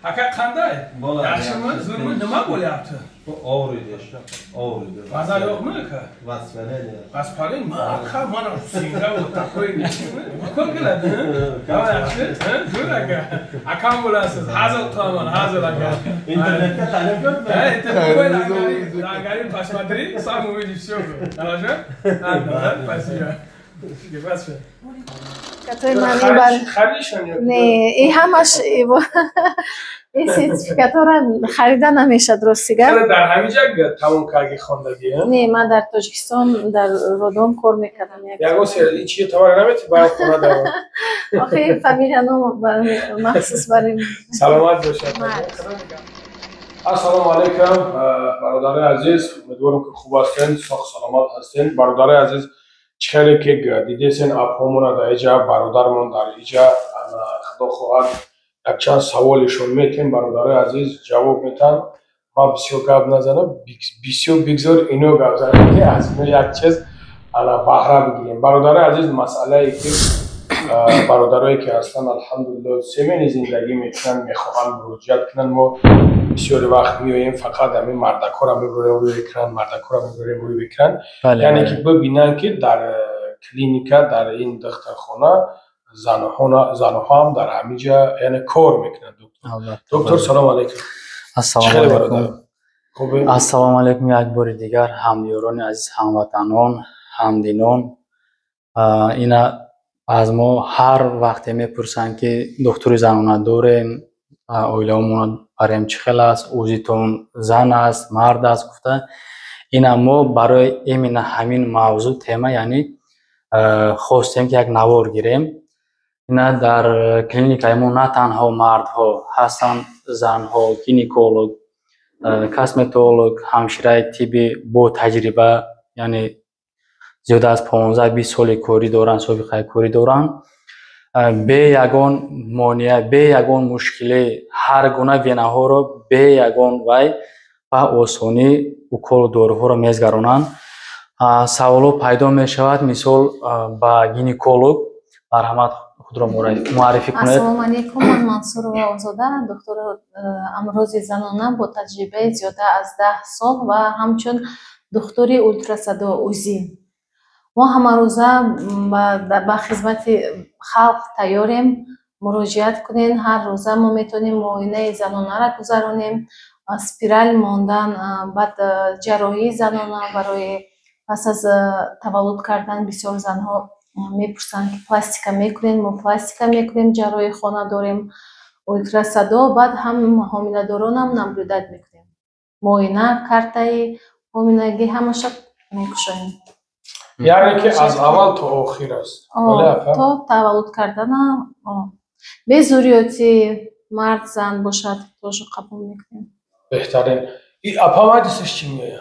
Aka qanday? Yaxshimi? Zo'rmi? Nima bo'lyapti? Og'riydi. Vazn yo'qmi aka? Vaspaling? Aka mana singa o'taqo'yingmi? Ko'p keladi. Qanday yaxshi? Zo'r aka. Akam bo'lasiz. Hazil qilaman, hazil aka. Internetga talab ko'pmi? Ha, internetga Angari посмотри, сам увидишь всё. Хорошо? Да, спасибо. نه این همش این سرتیفیکات‌ها خریدن نمیشه درستیه. در همین جا تمام کردی خواندگی؟ نه من در تاجیکستان در رودون کار میکردم. یه سری چیه تمام نمیتی باید خونه دارم. آخه فامیل نام مخصوص بریم. سلامت باشید. السلام علیکم برادر عزیز، امیدوارم که خوب هستین، سلامت هستین. برادر عزیز چخیلی که دیدین اپامون در اینجا برادرمون در اینجا خدا خواهد یک چند سوالشون میتیم برادر عزیز جواب میتن. ما بسیار گپ نزنم، بسیار بگذار اینو گپ زنیم که از اینو یک چیز بهره بگیریم. برادر عزیز مسئله ای که برادرایی که هستن الحمدلله سمین زندگی میکنن میخواهن مراجعت کنن. ما بسیار وقت میاییم فقط همین مردکا را میبریم روی اکران، مردکا را میبریم روی اکران. یعنی که ببینن که در کلینیکا در این دخترخانه زنها هم در همینجا یعنی کار میکنن. دکتر سلام علیکم. السلام علیکم. السلام علیکم یک بار دیگر همیوران عزیز، هموطنان، همدینان. اینا از ما هر وقت میپرسن که دکتر زنانه دارین، اویلامون بریم چه خیلی است، اوزیتون زن است مرد است گفته. اینا ما برای همین موضوع تیمه یعنی خواستیم که یک نوار گیریم. اینا در کلینیکای ما نه تنها مردها هستن، زنها، گینیکولوگ، کاسمتولوگ، همشیره طبی با تجربه یعنی زیاده از 15-20 سال کاری دارن، سابقه کاری دارن. به یگان مانع، به یگان مشکلی هر گونه وینه ها رو به یگان وی و آسانی اوکول داروها رو میزگرانند. سوالو پیدا می شود، مثال با گینیکولوگ مرحمت خود را معرفی کنید. السلام علیکم، من منصور آزاده، دکتر امراض زنانه با تجربه زیاده از 10 سال و همچون دکتر اولتراسادا اوزی. ما همه روزه به خدمت خلق تیاریم، مراجعت کنین. هر روزه ما میتونیم معاینه زنانه را گذرانیم، اسپیرال ماندن، بعد جراحی زنانه برای پس از تولد کردن. بسیار زنها میپرسن که پلاستیکا میکنین، ما پلاستیکا میکنیم، جراحی خانه داریم، اولتراسادا. بعد هم حامله داران هم نمرودت میکنیم، معاینه کارتای حاملگی همش میکشیم. یعنی که از اول تا آخر است. تا تولد کردن به ضروریاتی مرد زن باشد توش قبول میکنیم. بهترین. این اپا مدرسش چی میگه؟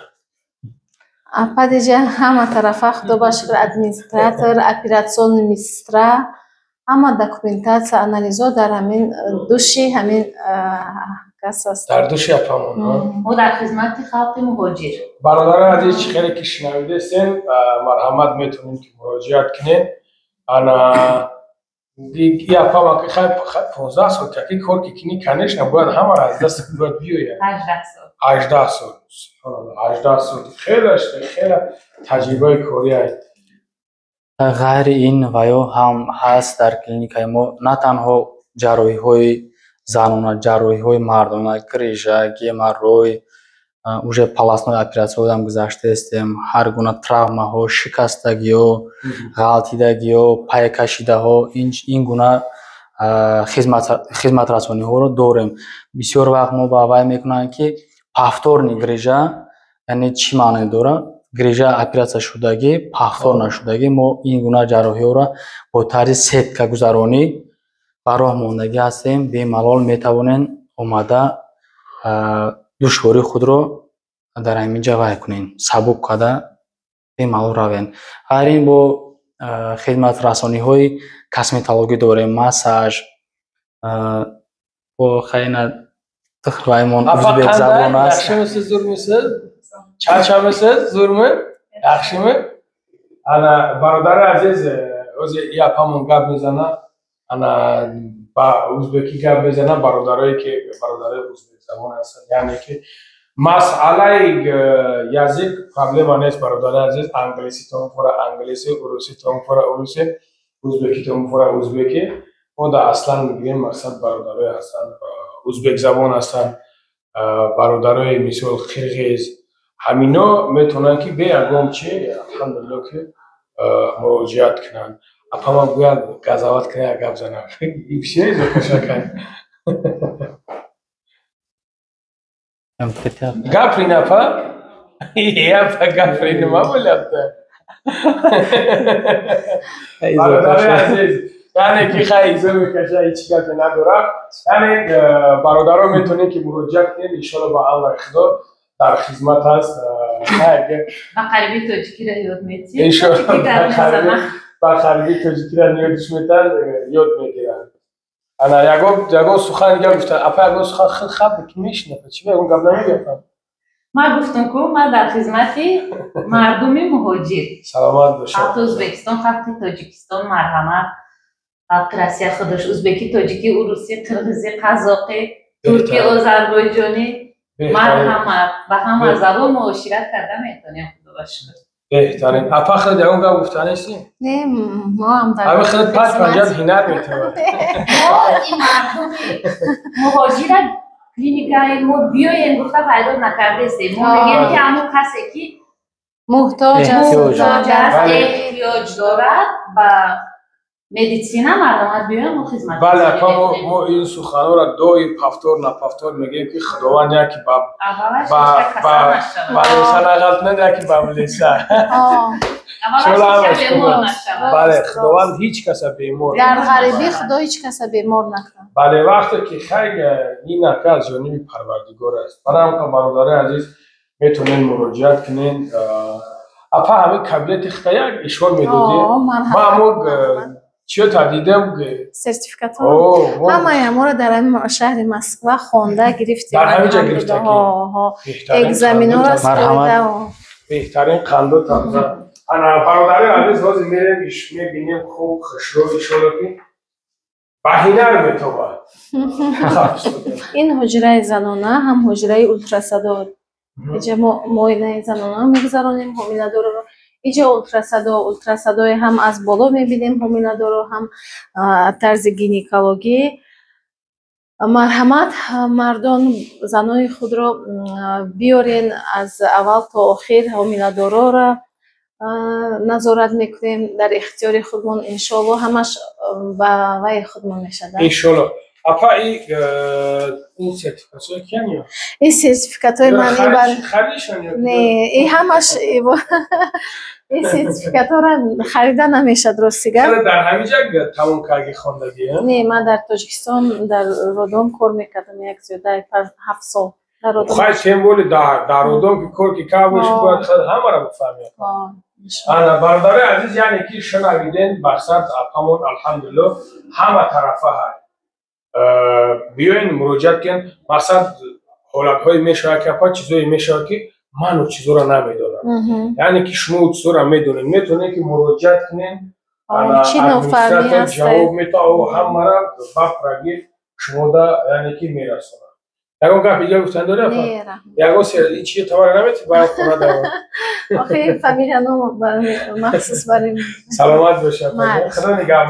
اپا دیگه همه طرفه خدا باشکر ادمینستراتور، اپراسیون میسترا، همه دکومنتاسیون انالیزا در همین دوشی همین کس است. در دوشی اپامون. ما در خدمت خلق مهاجر. برادر عزیز چخیلی که شنویده سین مرحمت میتونین که مراجعت کنین. انا دیگه اپا که خیلی 15 سال که کار که کنی کنش نباید همه از دست باید بیاید. 18 سال. 18 سال خیلی تجربه کاری است. غیر این ویا هم هست در کلینیکای ما نه تنها جراحی های زنانه، جراحی های مردانه، گریژه، گیماروی، اوج پلاسنوی اپراسیون هم گذاشته استیم. هر گونه تравма ها، شکستگی ها، غلطیدگی ها، پای کشیده ها، این گونه خدمت رسانی ها رو داریم. بسیار وقت ما با وای میکنن که پافتورنی گریژه یعنی چی معنی داره؟ گریژه اپراسیون شدگی، پافتور نشدگی. ما این گونه جراحی ها را با طرز سیتکا گذرانی برای ماندگی هستیم. به ملال میتوانین اومده دشواری خود رو در همین جا وای کنین، سبک کده به ملال روین. غیر این با خدمت رسانی های کاسمتولوژی داریم، مساژ با خیلی تخوایمون ازبک زبان است. یخشی مثل زور مثل چرچه مثل زورمه یخشیمه. انا برادر عزیز اوزی یا پامون گپ میزنه. انا با ازبکی گپ بزنم، برادرایی که برادرای ازبک زبان هستن، یعنی که مسئله یزید پرابلم نیست برادر عزیز. انگلیسی تو میفوره انگلیسی، روسی تو میفوره روسی، ازبکی تو میفوره ازبکی. ما در اصلا میگیم مقصد برادرای هستن ازبک زبان هستن، برادرای مثل قرقیز، همینا میتونن که به یگام چی الحمدلله که مراجعت کنن. اپا ما باید قضاوت کنه گپ زنم این چیه زکشکن گپری نپا یا پا گپری نما بولتا برادر عزیز، یعنی که خیلی زور میکشه هیچ گپی نداره. یعنی برادرها میتونن که مراجعت کنن، انشالله با امر خدا در خدمت هست. با قلبی توجیکی را یاد میتیم انشالله با قلبی توجیکی را یادش میتن، یاد میگیرن. انا یگو سخن گفتن اپا یگو سخن خیلی خوب که میشنفه چی بگم گم نمیگفتم. ما گفتم که ما در خدمت مردم مهاجر سلامت باشه. خط ازبکستان، خط تاجیکستان، مرحمت، خط روسیه خودش، ازبکی، تاجیکی، روسی، قرغیزی، قزاقی، ترکی، آذربایجانی، مرحمت و همه زبان معاشرت کرده میتونیم. خدا باشه بهترین. اپا خیلی دیگه گم گفتن نیستیم؟ نه ما هم در همه خیلی پنج پنجان هنر میتونه. ما این مردم مهاجرت کلینیکای ما بیاین گفته پیدا نکرده استیم. ما میگیم که همون کسی که محتاج است احتیاج دارد و مدیسینا مردم بیاین ما خدمت. بله ما این سخنان را دوی پفتور نپفتور میگیم که خداوند یکی با انسان غلط نده که با ملیسا بله خداوند هیچ کس بیمار در غریبی خدا هیچ کس بیمار نکنه. بله وقتی که خیلی این نکه از جانب پروردگار است. برای هم برادر عزیز میتونین مراجعت کنین. اپا همین قبلیت خیلی اشوار میدودیم ما همون چیو تا دیدم که سرتیفیکات ها همه ما رو در شهر مسکو خوانده گرفتیم. در همینجا گرفته که اگزامین ها را سپرده بهترین قندو تازه. انا برادر عزیز روزی میریم میبینیم خوب خشرو ایشالله با هنر میتوبه. این حجره زنانه هم حجره اولتراسادو اینجا معاینه زنانه میگذارونیم حامله‌دار رو. اینجا اولتراسادو هم از بالا میبینیم حامله‌دار رو، هم طرز گینکولوژی. مرحمت مردان زنای خود را بیارین از اول تا آخر حامله‌دار را نظارت میکنیم در اختیار خودمون. انشالله همش با وی خودمون میشه. انشالله. اپا این سرتیفیکات کیا میاد؟ این سرتیفیکات های من نه این همش این سرتیفیکات را خریده نمیشه درستیگه. در همینجا تمام کردی خواندگی؟ نه من در تاجیکستان در رودون کار میکردم یک زیاده 7 سال. خواهی سمبولی در رودون که کار که که باشی باید همه را بفهمید. انا برادر عزیز یعنی که شنویدین مقصد اپامون الحمدلله همه طرفه های بیاین مراجعت کن. مقصد حالت های میشه که اپا چیزایی میشه که من اون چیزا را نمیدونم. یعنی که شما اون چیزا را میدونین میتونین که مراجعت کنین. چی نفرمی هست جواب میتا و همه را بفرگی شما دا یعنی که میرسونه. یکون که پیجا گفتن داره افا؟ یکون این چیه تواره نمیتی باید خونه دارم. آخه فامیل نام مخصوص بریم. سلامت باشه. خدا نگه